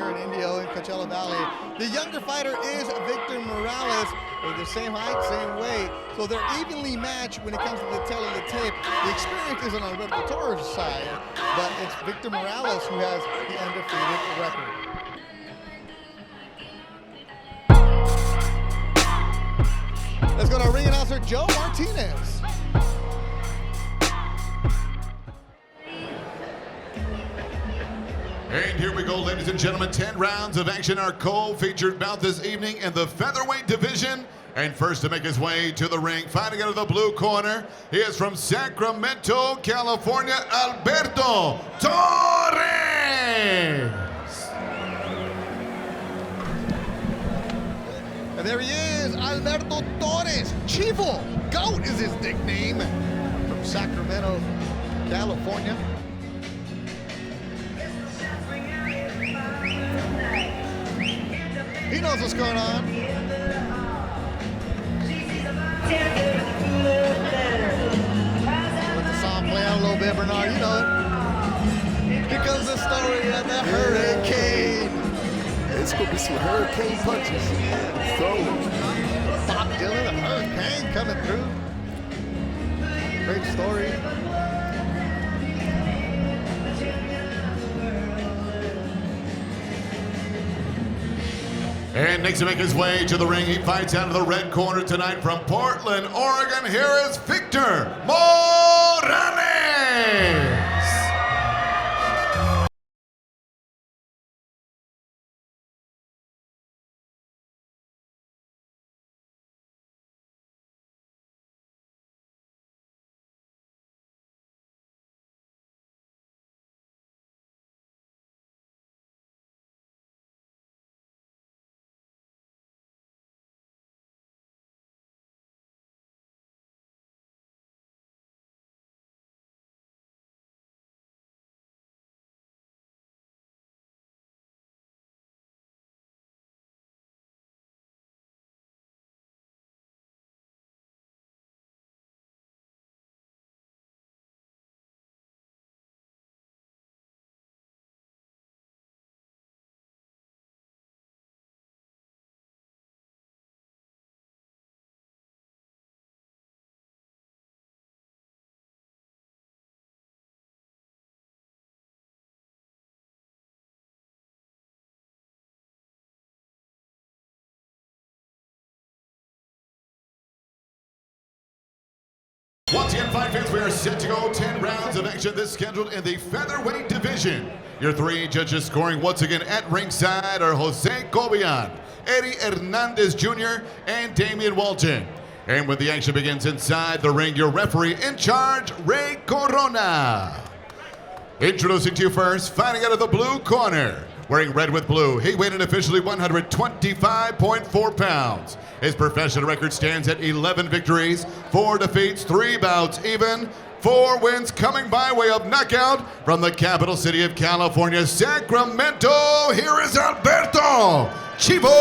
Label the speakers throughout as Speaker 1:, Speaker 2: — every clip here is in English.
Speaker 1: here in Indio in Coachella Valley. The younger fighter is Victor Morales. They're the same height, same weight, so they're evenly matched when it comes to the tail of the tape. The experience is on Alberto Torres' side, but it's Victor Morales who has the undefeated record. Let's go to our ring announcer, Joe Martinez.
Speaker 2: And here we go, ladies and gentlemen, 10 rounds of action, our co-featured bout this evening in the featherweight division. And first to make his way to the ring, fighting out of the blue corner, he is from Sacramento, California, Alberto Torres.
Speaker 1: And there he is, Alberto Torres. Chivo, GOAT is his nickname, from Sacramento, California. He knows what's going on. Let the song play out a little bit, Bernard, you know it. Here comes the story of the hurricane.
Speaker 3: It's gonna be some hurricane punches. Throwing.
Speaker 1: Bob Dylan, the hurricane coming through. Great story.
Speaker 2: And next to make his way to the ring, he fights out of the red corner tonight from Portland, Oregon. Here is Victor Morales. Once again, fight fans, we are set to go. 10 rounds of action. This scheduled in the featherweight division. Your three judges scoring once again at ringside are Jose Cobian, Eddie Hernandez Jr., and Damian Walton. And when the action begins inside the ring, your referee in charge, Ray Corona. Introducing to you first, fighting out of the blue corner, wearing red with blue, he weighed in officially 125.4 pounds. His professional record stands at 11 victories, 4 defeats, 3 bouts even, 4 wins coming by way of knockout from the capital city of California, Sacramento. Here is Alberto Chivo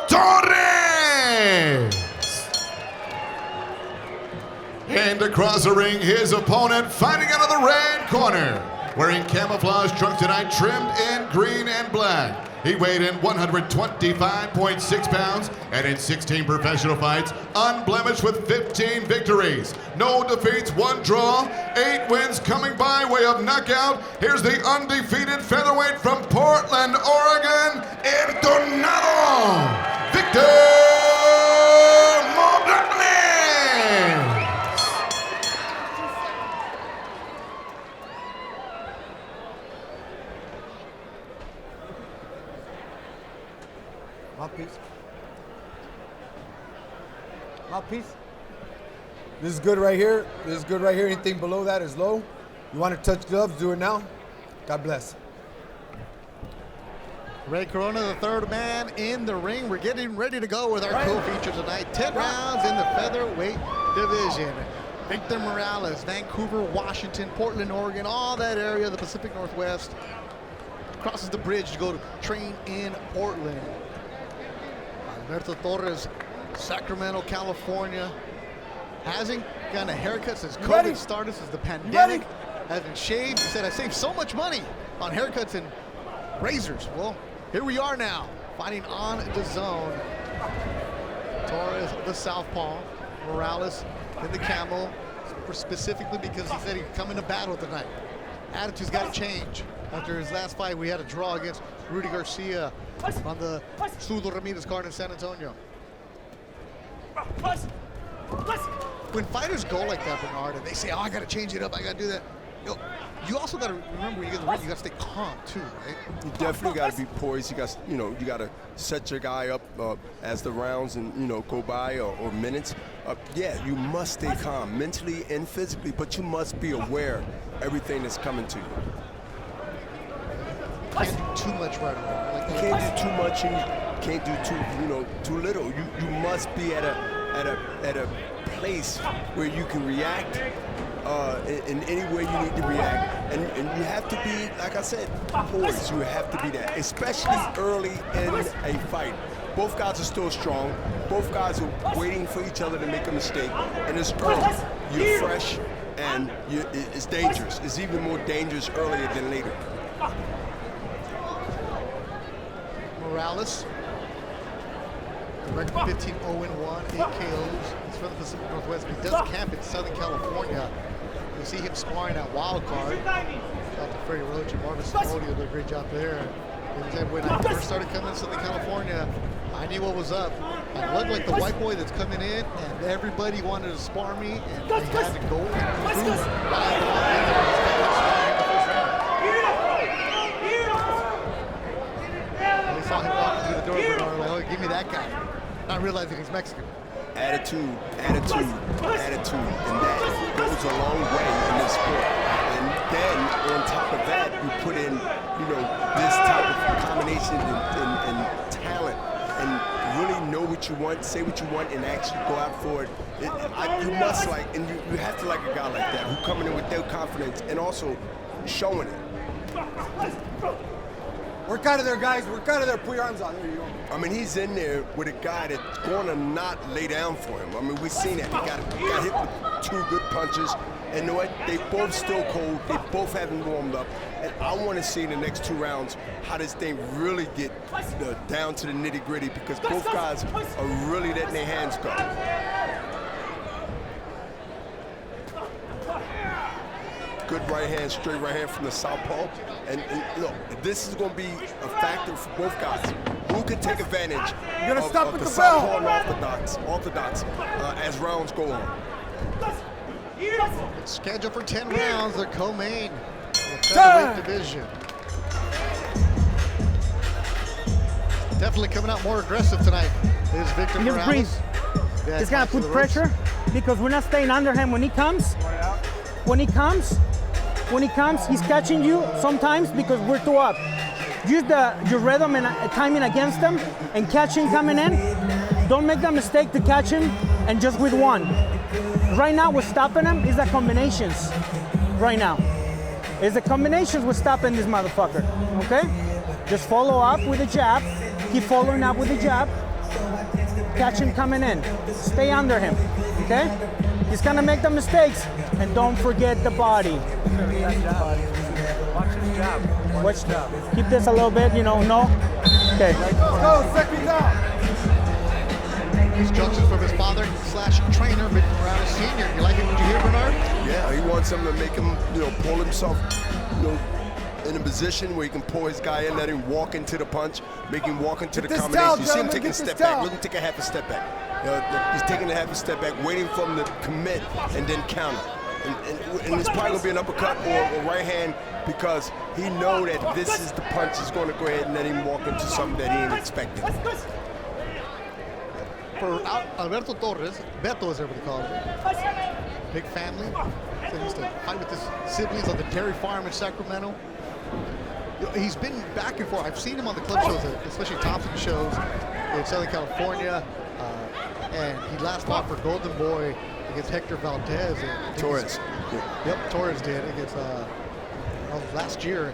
Speaker 2: Torres. And across the ring, his opponent fighting out of the red corner, wearing camouflage trunks tonight, trimmed in green and black. He weighed in 125.6 pounds and in 16 professional fights, unblemished with 15 victories. No defeats, 1 draw, 8 wins coming by way of knockout. Here's the undefeated featherweight from Portland, Oregon, El Tornado, Victor Morales.
Speaker 3: Mouthpiece. Mouthpiece. This is good right here. This is good right here. Anything below that is low. You want to touch gloves, do it now. God bless.
Speaker 1: Ray Corona, the third man in the ring. We're getting ready to go with our co-feature tonight. 10 rounds in the featherweight division. Victor Morales, Vancouver, Washington, Portland, Oregon, all that area, the Pacific Northwest. Crosses the bridge to go to train in Portland. Alberto Torres, Sacramento, California. Hasn't gotten a haircut since COVID started, since the pandemic. Hasn't shaved. He said, I saved so much money on haircuts and Razors. Well, here we are now, fighting on DAZN. Torres, the southpaw, Morales in the camel, specifically because he said he'd come into battle tonight. Attitude's got to change. After his last fight, we had a draw against Rudy Garcia on the Zurdo Ramirez card in San Antonio. When fighters go like that, Bernard, and they say, oh, I got to change it up, I got to do that, you also got to remember when you get in the ring, you got to stay calm too, right?
Speaker 4: You definitely got to be poised. You got, you got to set your guy up as the rounds and go by or minutes. Yeah, you must stay calm mentally and physically, but you must be aware everything that's coming to you.
Speaker 1: Can't do too much right away.
Speaker 4: You can't do too much and you can't do too little. You must be at a place where you can react in any way you need to react, and you have to be, like I said, poised. You have to be that, especially early in a fight. Both guys are still strong. Both guys are waiting for each other to make a mistake, and it's early. You're fresh, and it's dangerous. It's even more dangerous earlier than later.
Speaker 1: Morales, the record 15-0-1, 8 KOs. He's from the Pacific Northwest, but he does camp in Southern California. You'll see him sparring at Wild Card. Shout out to Freddie Roach and Marvin Simodio did a great job there. He said, when I first started coming to Southern California, I knew what was up. I looked like the white boy that's coming in, and everybody wanted to spar me, and they had to go and They saw him walking through the door, and were like, oh, give me that guy. Not realizing he's Mexican.
Speaker 4: Attitude, and that goes a long way in this sport. And then on top of that, you put in, this type of combination and talent, and really know what you want, say what you want, and actually go out for it. You must and you have to like a guy like that who coming in with their confidence and also showing it.
Speaker 3: Work out of there, guys. Work out of there. Put your arms on. There you go.
Speaker 4: I mean, he's in there with a guy that's going to not lay down for him. I mean, we've seen that. He got hit with 2 good punches. And you know what? They both still cold. They both haven't warmed up. And I want to see in the next 2 rounds how this thing really get down to the nitty-gritty, because both guys are really letting their hands go. Good right hand, straight right hand from the southpaw. And look, this is going to be a factor for both guys. Who can take advantage of the southpaw and orthodox as rounds go on?
Speaker 1: It's scheduled for 10 rounds, the co-main the featherweight division. Definitely coming out more aggressive tonight is Victor Morales.
Speaker 5: He's gonna put pressure because we're not staying under him when he comes. When he comes, he's catching you sometimes because we're too up. Use your rhythm and timing against him and catch him coming in. Don't make the mistake to catch him and just with one. Right now, we're stopping him is the combinations. Right now. It's the combinations we're stopping this motherfucker, okay? Just follow up with a jab. Keep following up with a jab. Catch him coming in. Stay under him, okay? He's gonna make the mistakes. And don't forget the body.
Speaker 6: Watch his jab.
Speaker 5: Watch jab. Keep this a little bit, no? Okay.
Speaker 3: Let's go, second down.
Speaker 1: Instructions from his father/trainer, Victor Morales Sr. You like it? What you hear, Bernard?
Speaker 4: Yeah, he wants him to make him, pull himself, in a position where he can pull his guy in, let him walk into the punch, make him walk into the combination. You see him taking a step back. Look him take a half a step back. He's taking a half a step back, waiting for him to commit and then counter. And it's probably gonna be an uppercut or a right hand, because he know that this is the punch. He's gonna go ahead and let him walk into something that he ain't expecting.
Speaker 1: For Alberto Torres, Beto as everybody calls him, big family. So he used to fight with his siblings on the dairy farm in Sacramento. He's been back and forth. I've seen him on the club shows, especially Thompson shows in Southern California. And he last fought for Golden Boy against Hector Valdez.
Speaker 4: Torres.
Speaker 1: Yep, Torres did against last year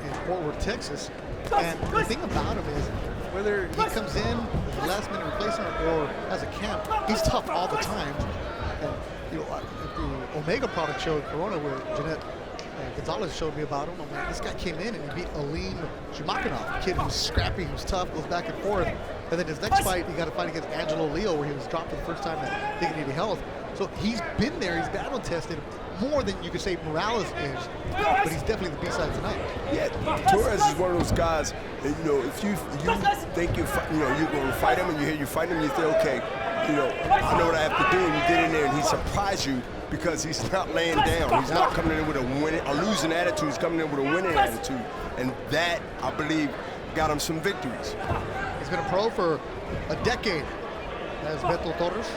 Speaker 1: in Fort Worth, Texas. And the thing about him is, whether he comes in as a last-minute replacement or as a camp, he's tough all the time. And the Omega product showed Corona where Jeanette Gonzalez showed me about him. I'm like, this guy came in and he beat Aleem Shumakinov, a kid who's scrappy, who's tough, goes back and forth. And then his next fight, he got a fight against Angelo Leo, where he was dropped for the first time at Dignity Health. So he's been there, he's battle tested more than you could say Morales is, but he's definitely the B-side tonight.
Speaker 4: Yeah, Torres is one of those guys that, you know, if you think you're going to fight him and you hear you fight him, you think, okay, you know, I know what I have to do, and you get in there and he surprised you because he's not laying down. He's not coming in with a losing attitude. He's coming in with a winning attitude, and that, I believe, got him some victories.
Speaker 1: He's been a pro for a decade as Beto Torres.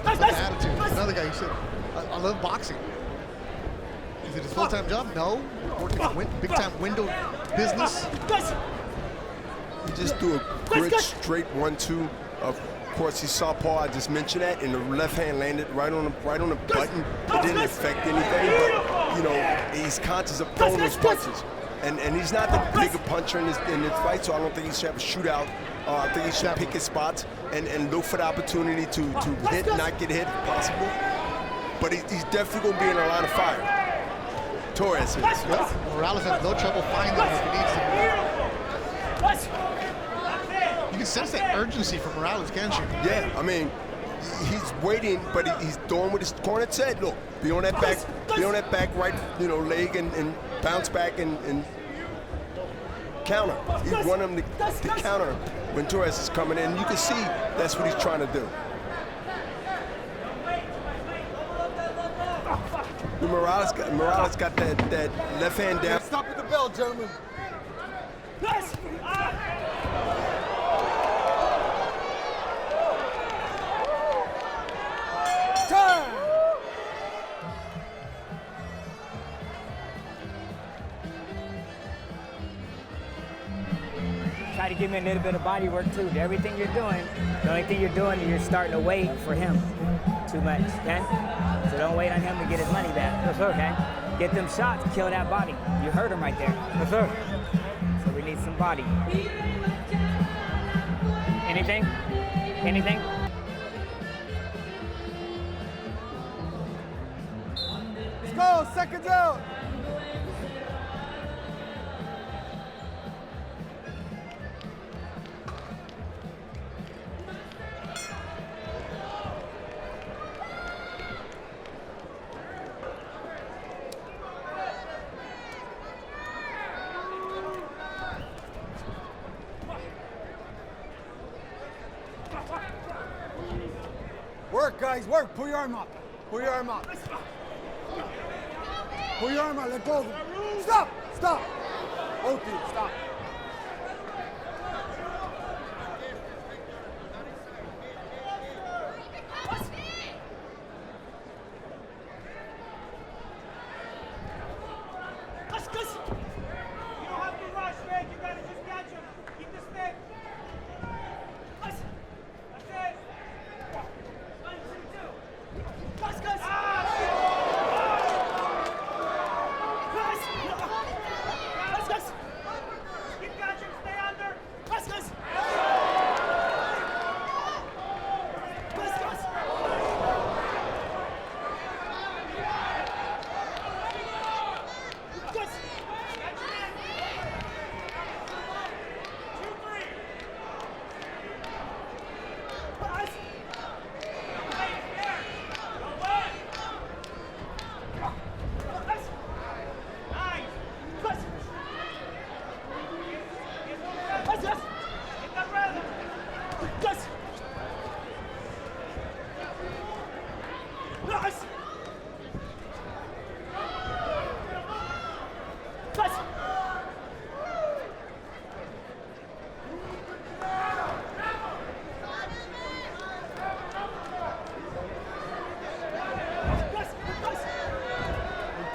Speaker 1: That attitude. Another guy, you said, I love boxing. Is it his full-time job? No. Working in big-time window business.
Speaker 4: He just do a great straight 1-2. Of course, he's southpaw. I just mentioned that, and the left hand landed right on the button. It didn't affect anything, but you know, he's conscious of throwing those punches. And he's not the bigger puncher in this fight, so I don't think he should have a shootout. I think he should pick his spots and look for the opportunity to hit, not get hit if possible. But he's definitely going to be in a line of fire. Torres is.
Speaker 1: Yep. Morales has no trouble finding him if he needs to. You can sense that urgency from Morales, can't you?
Speaker 4: Yeah, I mean, he's waiting, but he's doing what his corner said. Look, be on that back right, you know, leg and bounce back and counter. He want him to counter when Torres is coming in. You can see that's what he's trying to do. Morales got that left hand down.
Speaker 3: Stop at the bell, gentlemen. Time.
Speaker 6: Try to give me a little bit of body work too. Everything you're doing, the only thing you're doing is you're starting to wait for him too much, okay? So don't wait on him to get his money back. Yes, sir. Okay? Get them shots, kill that body. You hurt him right there. Yes, sir. So we need some body. Anything? Anything?
Speaker 3: Let's go, seconds out. Work, guys, work. Pull your arm up. Pull your arm up. Pull your arm up. Let go of it. Stop! Stop! Both of you, stop.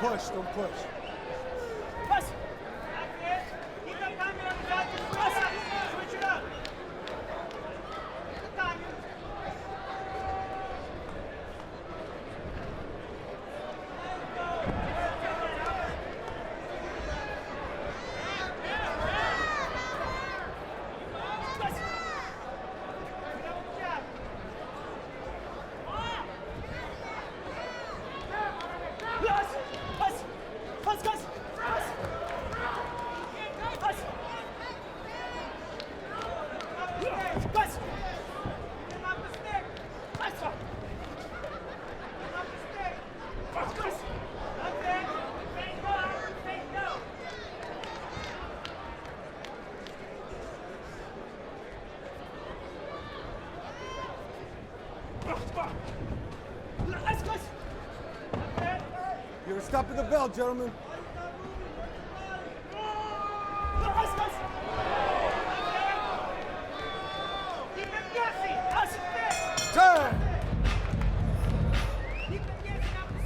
Speaker 3: Push, don't push.
Speaker 7: Switch it up.
Speaker 3: stopping the bell, gentlemen.
Speaker 7: Keep him guessing. Out the stick.
Speaker 3: Turn.
Speaker 7: Keep him guessing out the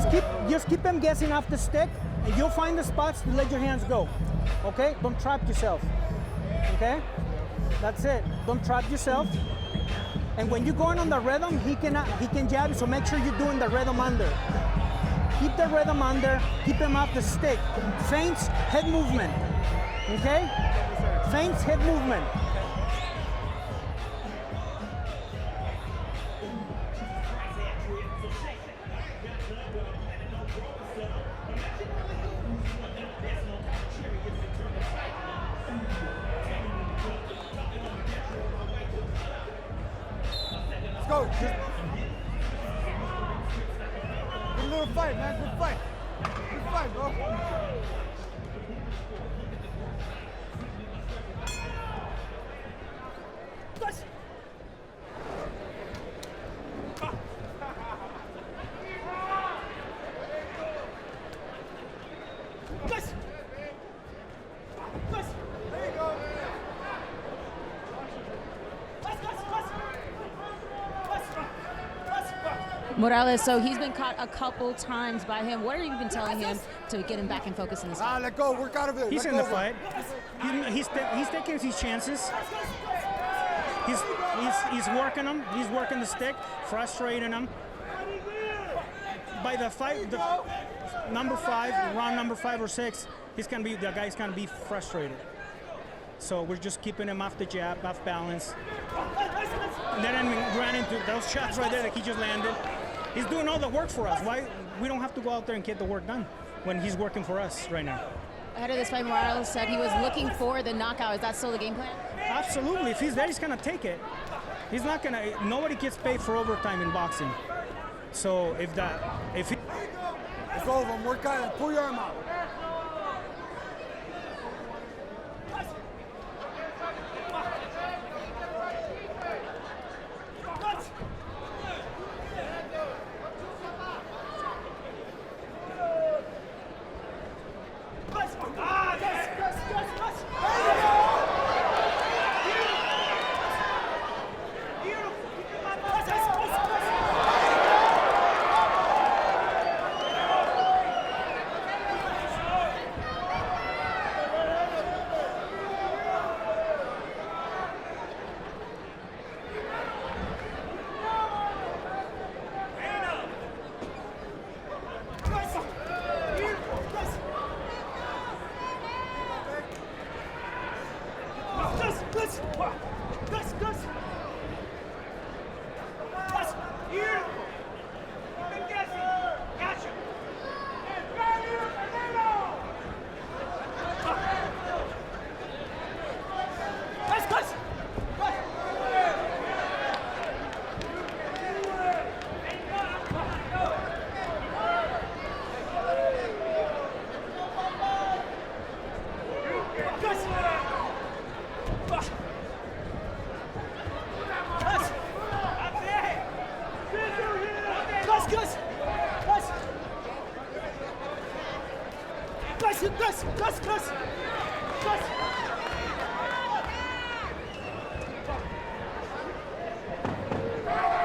Speaker 7: stick.
Speaker 5: Just keep them guessing off the stick, and you'll find the spots to let your hands go. Okay? Don't trap yourself. Okay? That's it. Don't trap yourself. And when you're going on the rhythm, he can jab you, so make sure you're doing the rhythm under. Keep the rhythm under, keep him off the stick. Feints, head movement. Okay? Feints, head movement.
Speaker 3: Let's go. Good little fight, man. Good fight. Good fight, bro.
Speaker 8: Morales, so he's been caught a couple times by him. What have you been telling him to get him back in focus in this fight?
Speaker 3: Let go. Work out of it.
Speaker 5: He's
Speaker 3: Let
Speaker 5: in the
Speaker 3: go.
Speaker 5: fight. He's taking his chances. He's working him. He's working the stick, frustrating him. By the fight, round number 5 or 6, the guy's gonna be frustrated. So we're just keeping him off the jab, off balance. And then we ran into those shots right there that he just landed. He's doing all the work for us. Why we don't have to go out there and get the work done when he's working for us right now?
Speaker 8: Ahead of this fight, Morales said he was looking for the knockout. Is that still the game plan?
Speaker 5: Absolutely. If he's there, he's gonna take it. He's not gonna. Nobody gets paid for overtime in boxing. So if he.
Speaker 3: Let's go over him. Work out it. Pull your arm out.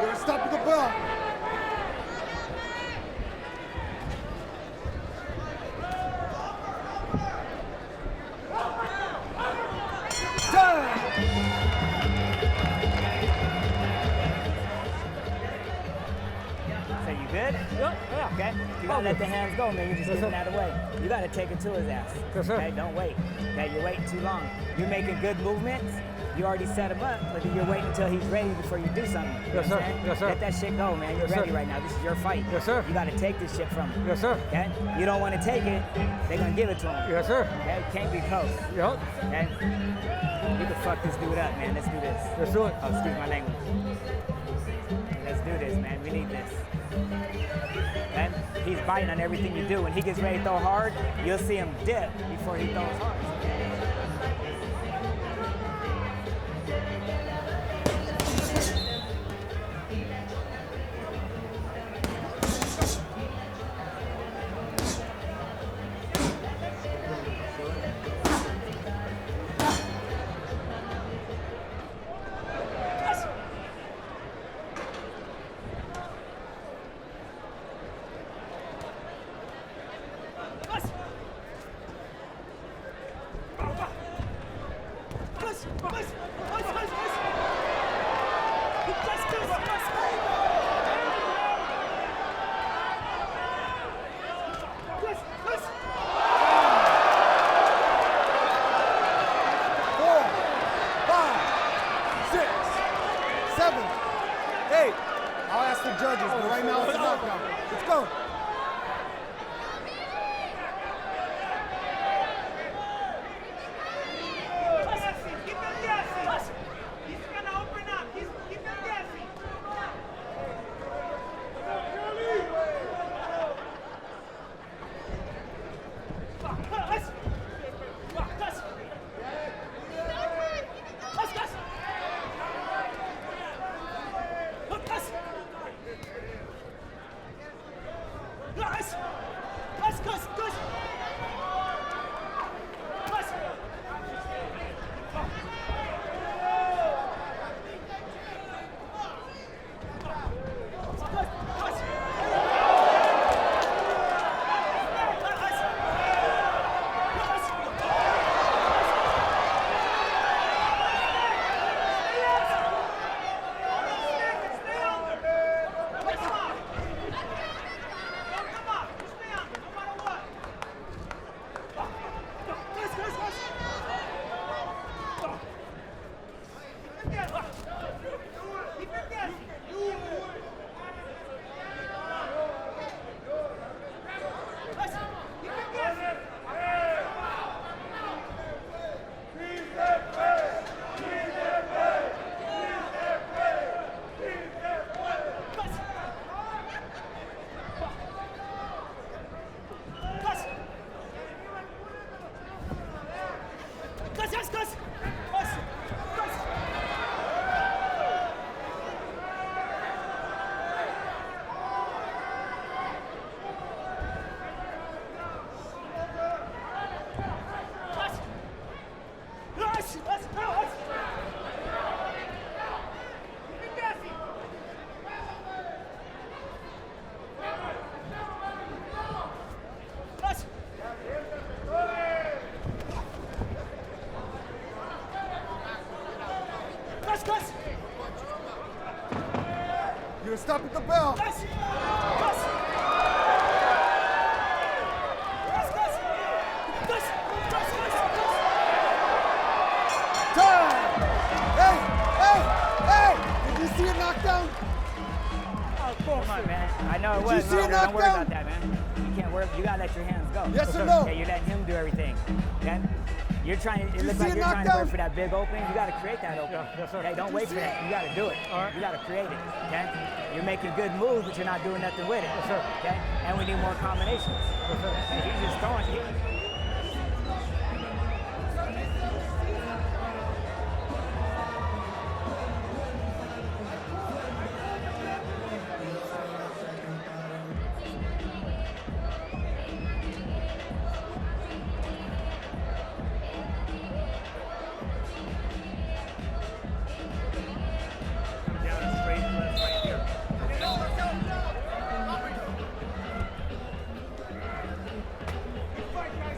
Speaker 3: You're stopping the bell.
Speaker 6: So you good? Yeah. Okay. You gotta let the hands go, man. You're just getting out of the way. You gotta take it to his ass.
Speaker 5: Yes, sir.
Speaker 6: Okay, don't wait. Okay, you're waiting too long. You're making good movements. You already set him up, but then you're waiting until he's ready before you do something. You know
Speaker 5: Yes, sir.
Speaker 6: what I'm saying?
Speaker 5: Yes, sir.
Speaker 6: Let that shit go, man. You're
Speaker 5: Yes,
Speaker 6: ready
Speaker 5: sir.
Speaker 6: right now. This is your fight.
Speaker 5: Yes, sir.
Speaker 6: You gotta take this shit from him.
Speaker 5: Yes, sir.
Speaker 6: Okay? You don't want to take it, they're gonna give it to him.
Speaker 5: Yes, sir.
Speaker 6: Okay? Can't be close.
Speaker 5: Yep.
Speaker 6: Okay? You can fuck this dude up, man. Let's do this.
Speaker 5: Let's do it.
Speaker 6: Oh, excuse my language. Let's do this, man. We need this. Okay? He's biting on everything you do. When he gets ready to throw hard, you'll see him dip before he throws hard.
Speaker 3: Wait. I'll ask the judges, but right now it's a knockdown. Let's go.
Speaker 7: Keep him guessing. He's gonna open up. Keep him guessing.
Speaker 3: You're gonna stop at the bell. Did you see a knockdown?
Speaker 6: Oh, come on, man. I know it was.
Speaker 3: Did you see a
Speaker 6: Don't worry
Speaker 3: knockdown?
Speaker 6: about that, man. You can't worry. You gotta let your hands go.
Speaker 3: Yes or no?
Speaker 6: Okay, you're letting him do everything. Okay? You're trying to. It
Speaker 3: you
Speaker 6: looks
Speaker 3: see
Speaker 6: like
Speaker 3: a
Speaker 6: you're trying to
Speaker 3: knockdown?
Speaker 6: work for that big opening. You gotta create that opening.
Speaker 5: Yes, sir.
Speaker 6: Okay, don't wait for that. You gotta do it.
Speaker 5: All right.
Speaker 6: You gotta create it. Okay? You're making good moves, but you're not doing nothing with it.
Speaker 5: Yes, sir.
Speaker 6: Okay? And we need more combinations.
Speaker 5: Yes, sir.
Speaker 6: And he's just throwing.
Speaker 7: Fight, guys.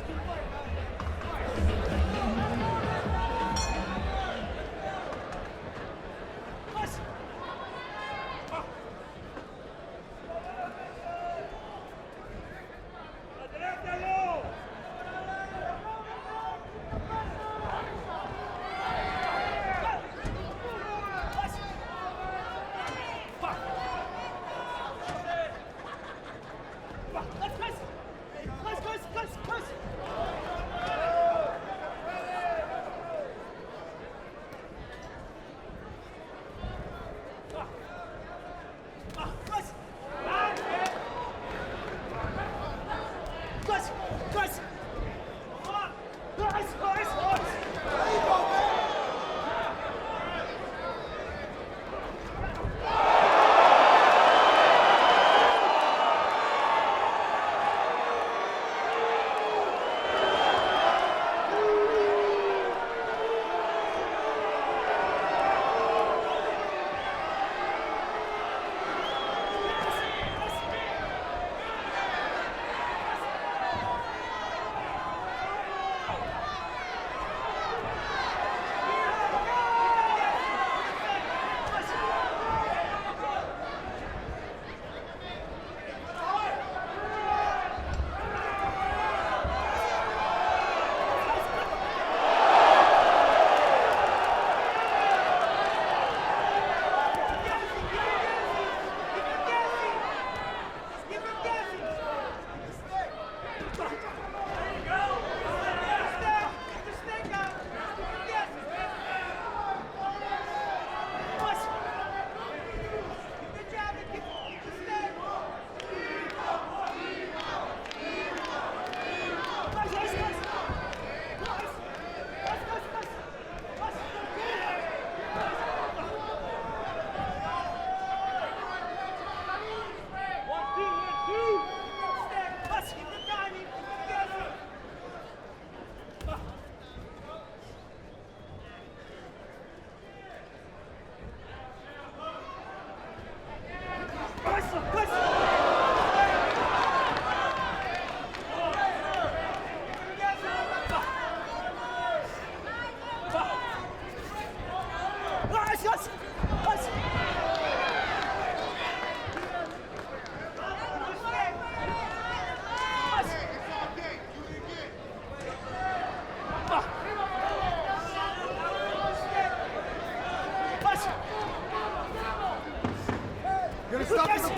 Speaker 3: You're gonna stop at the bell.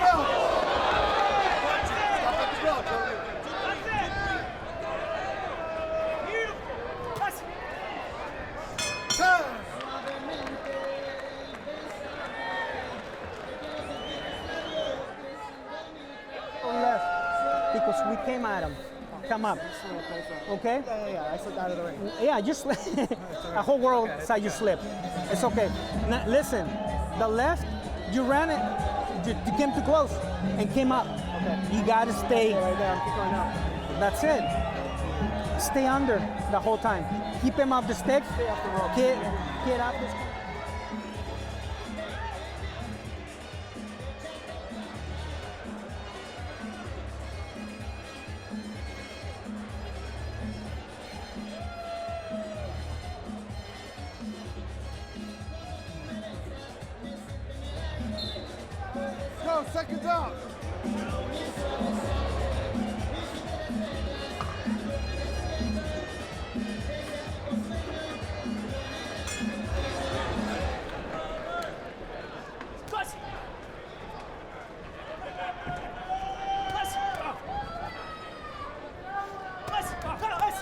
Speaker 3: Stop at the bell, Joey.
Speaker 7: That's it. Beautiful. That's
Speaker 3: Turn.
Speaker 5: Left, because we came at him. Come up. Okay?
Speaker 3: Yeah, I slipped out of the ring.
Speaker 5: Yeah, you slip. A whole world saw you slip. It's okay. Now, listen, the left, you ran it, you came too close and came up. Okay. You gotta stay right there. I'm keep going up. That's it. Stay under the whole time. Keep him off the stick. Stay off the rope. Get off the stick.
Speaker 3: Go, seconds out.
Speaker 7: Plus. Plus. Plus. Plus.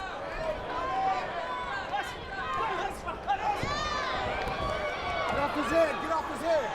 Speaker 3: Get off his head, get off his head.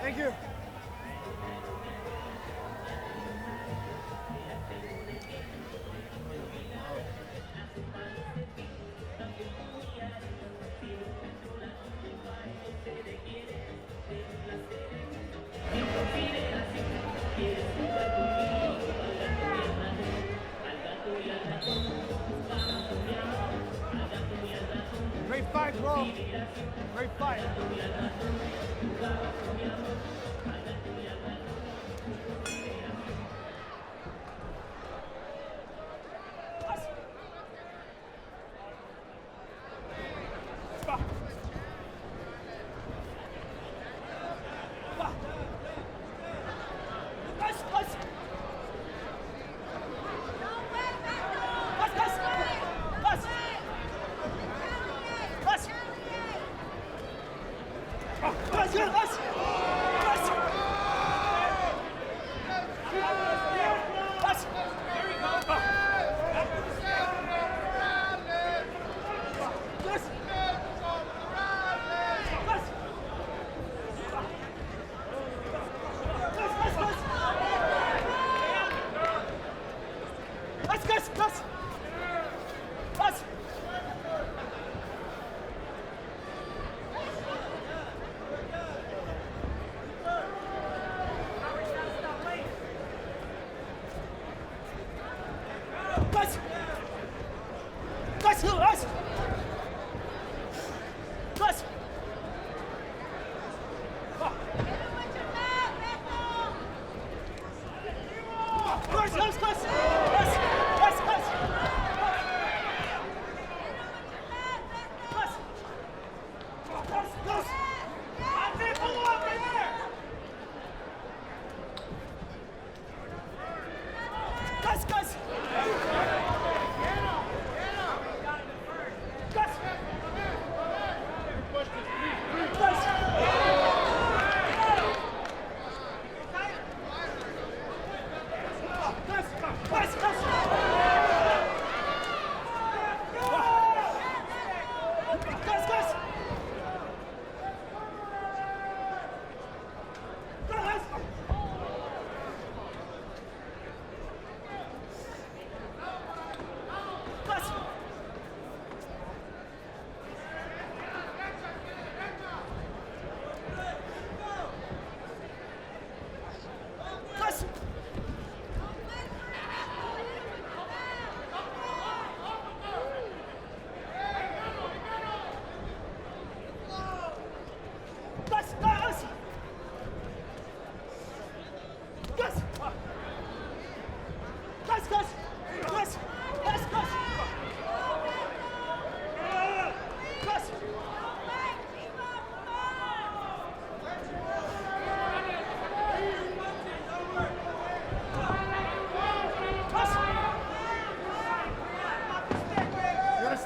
Speaker 9: Thank you.
Speaker 3: fight, bro. Great fight.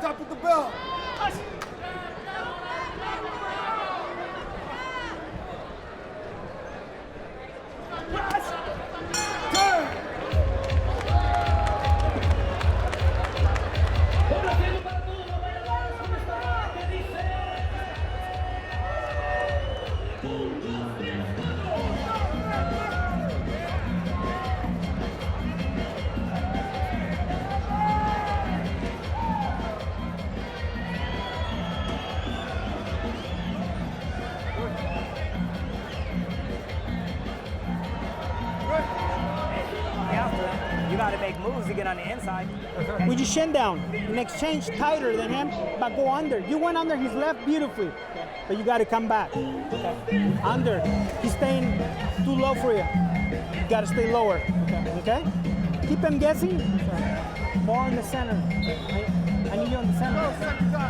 Speaker 3: Stop with the bell.
Speaker 6: You got to make moves to get on the inside.
Speaker 5: With your shin down. In exchange, tighter than him, but go under. You went under his left beautifully, but you got to come back. Under. He's staying too low for you. You got to stay lower. Okay? Keep him guessing. More in the center. I need you on the center.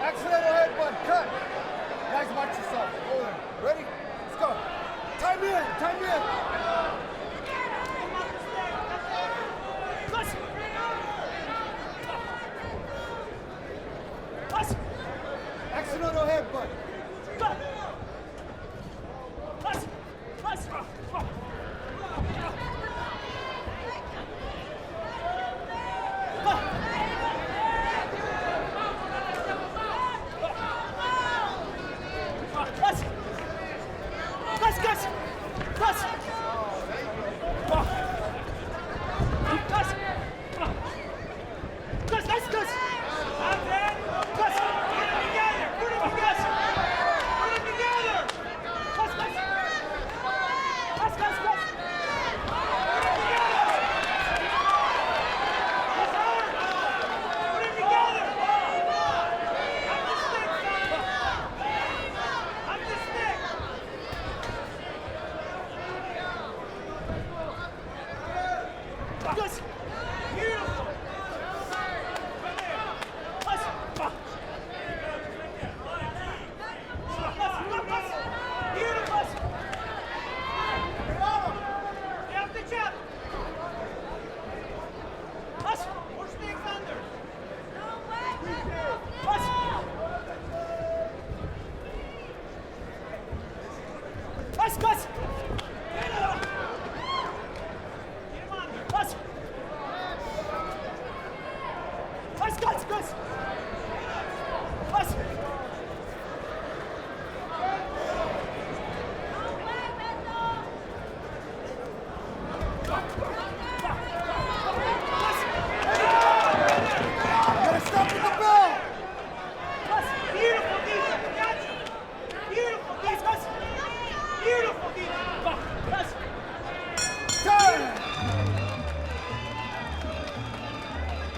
Speaker 3: Accidental headbutt, cut. Guys, watch yourself. Over there. Ready? Let's go. Time in, time in. Accidental headbutt.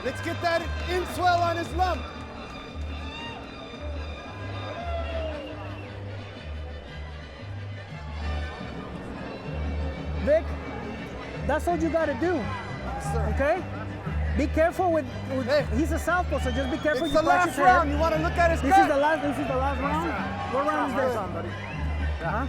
Speaker 3: Let's get that in swell on his lump.
Speaker 5: Vic, that's all you gotta do.
Speaker 3: Yes, sir.
Speaker 5: Okay? Be careful with
Speaker 3: Hey.
Speaker 5: he's a southpaw, so just be careful.
Speaker 3: It's
Speaker 5: You
Speaker 3: the
Speaker 5: practice
Speaker 3: last
Speaker 5: your
Speaker 3: round.
Speaker 5: head.
Speaker 3: You want to look at his
Speaker 5: This
Speaker 3: cut.
Speaker 5: is the last round. What round is this? Huh?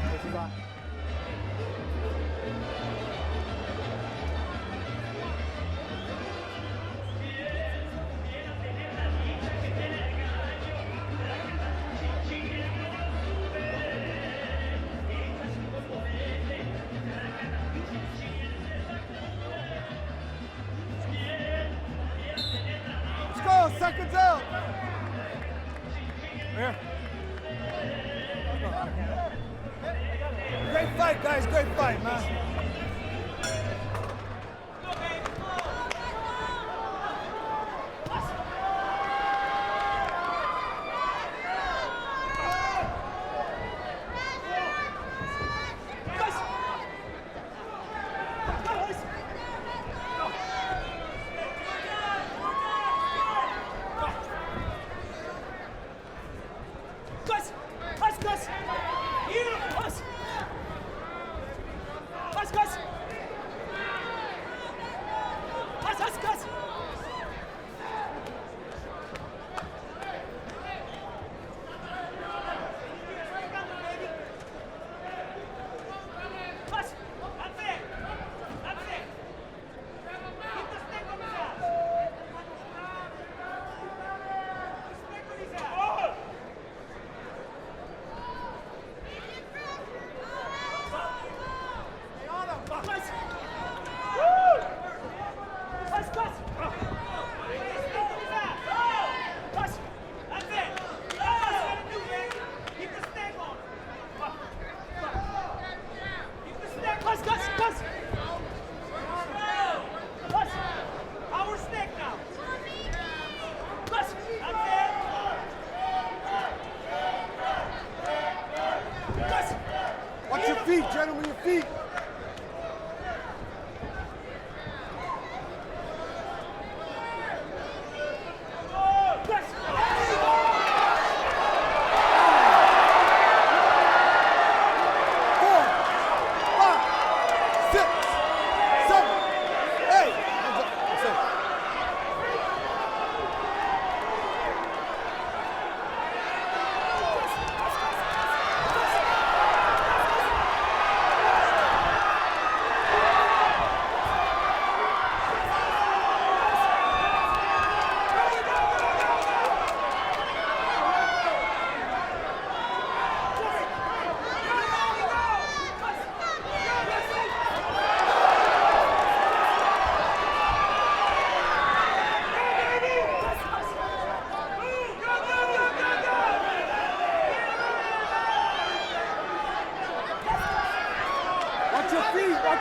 Speaker 3: Let's go. Seconds out. Here. Great fight, guys. Great fight, man. Watch your feet, gentlemen, your feet.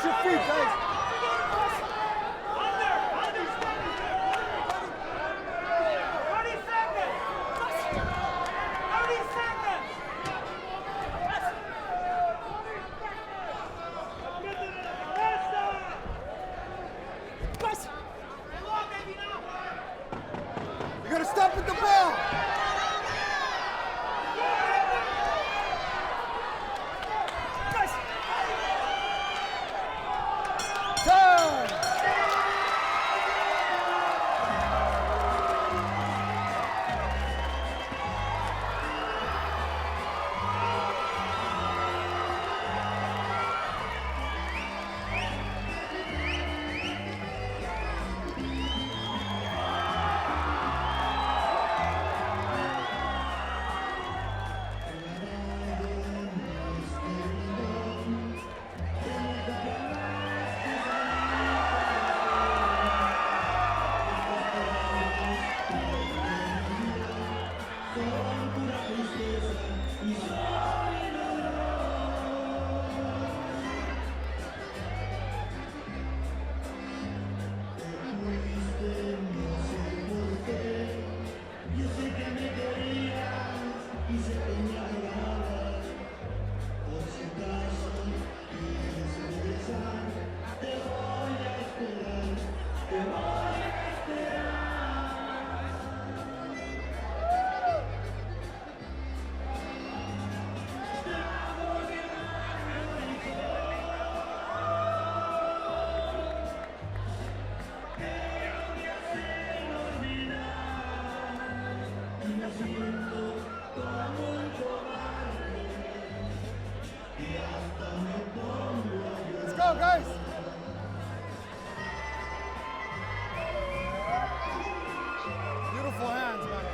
Speaker 3: Watch your feet, guys.
Speaker 7: Under. 30 seconds. 30 seconds.
Speaker 3: You gotta stop with the ball. Time. Let's go, guys. Beautiful hands, man.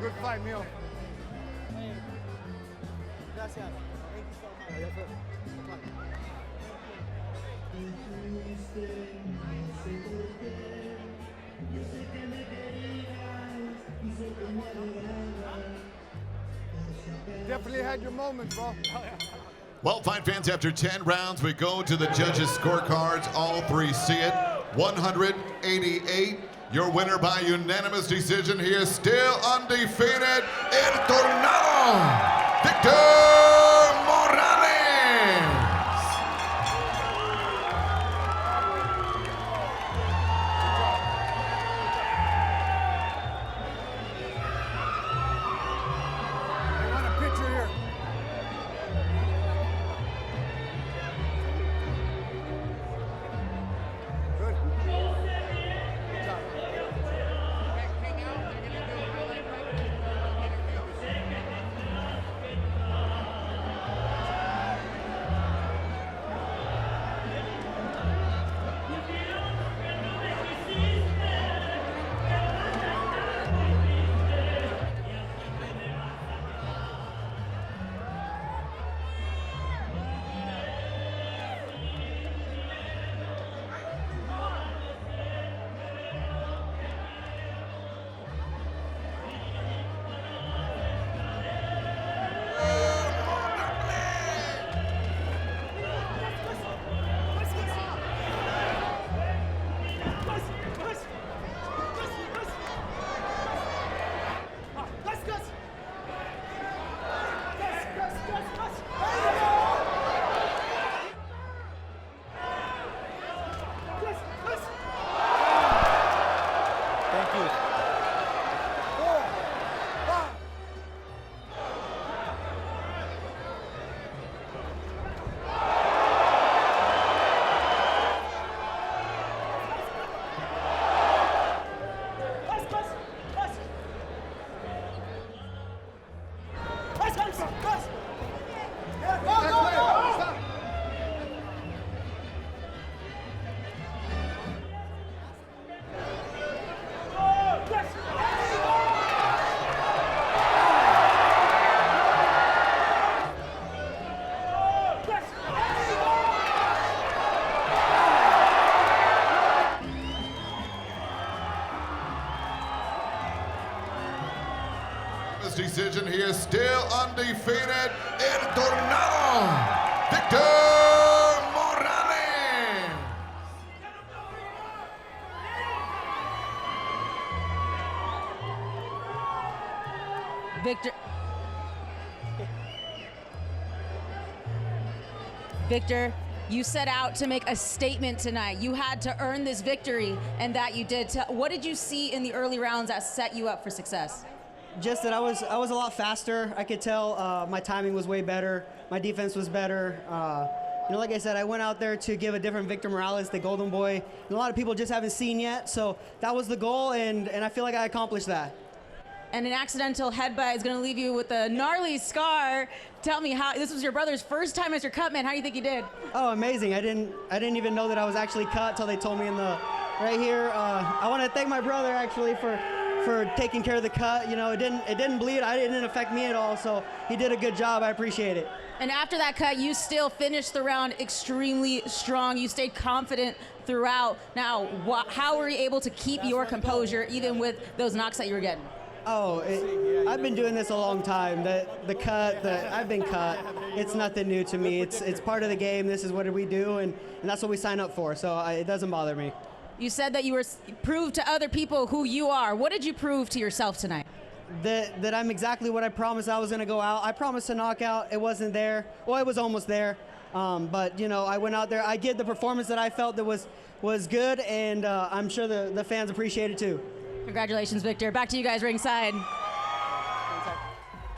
Speaker 3: Good fight, Mio.
Speaker 5: Gracias. Thank you so much.
Speaker 3: Definitely had your moments, bro.
Speaker 2: Well, fight fans, after 10 rounds, we go to the judges' scorecards. All three see it. 188. Your winner by unanimous decision. He is still undefeated. El Tornado, Victor Morales.
Speaker 3: I want a picture here. Good. Good job.
Speaker 2: decision. He is still undefeated. El Tornado, Victor Morales.
Speaker 8: Victor, you set out to make a statement tonight. You had to earn this victory, and that you did. What did you see in the early rounds that set you up for success?
Speaker 9: Just that I was a lot faster. I could tell my timing was way better. My defense was better. Like I said, I went out there to give a different Victor Morales, the Golden Boy, and a lot of people just haven't seen yet. So that was the goal, and I feel like I accomplished that.
Speaker 8: And an accidental headbutt is going to leave you with a gnarly scar. Tell me how this was your brother's first time as your cut man. How do you think you did?
Speaker 9: Oh, amazing! I didn't even know that I was actually cut till they told me in the right here. I want to thank my brother actually for taking care of the cut. It didn't bleed. It didn't affect me at all. So he did a good job. I appreciate it.
Speaker 8: And after that cut, you still finished the round extremely strong. You stayed confident throughout. Now, how were you able to keep your composure even with those knocks that you were getting?
Speaker 9: Oh, I've been doing this a long time. I've been cut. It's nothing new to me. It's part of the game. This is what we do, and that's what we sign up for. So it doesn't bother me.
Speaker 8: You said that you were proved to other people who you are. What did you prove to yourself tonight?
Speaker 9: That I'm exactly what I promised I was going to go out. I promised a knockout. It wasn't there. Well, it was almost there. But I went out there. I did the performance that I felt that was good, and I'm sure the fans appreciate it too.
Speaker 8: Congratulations, Victor. Back to you guys ringside.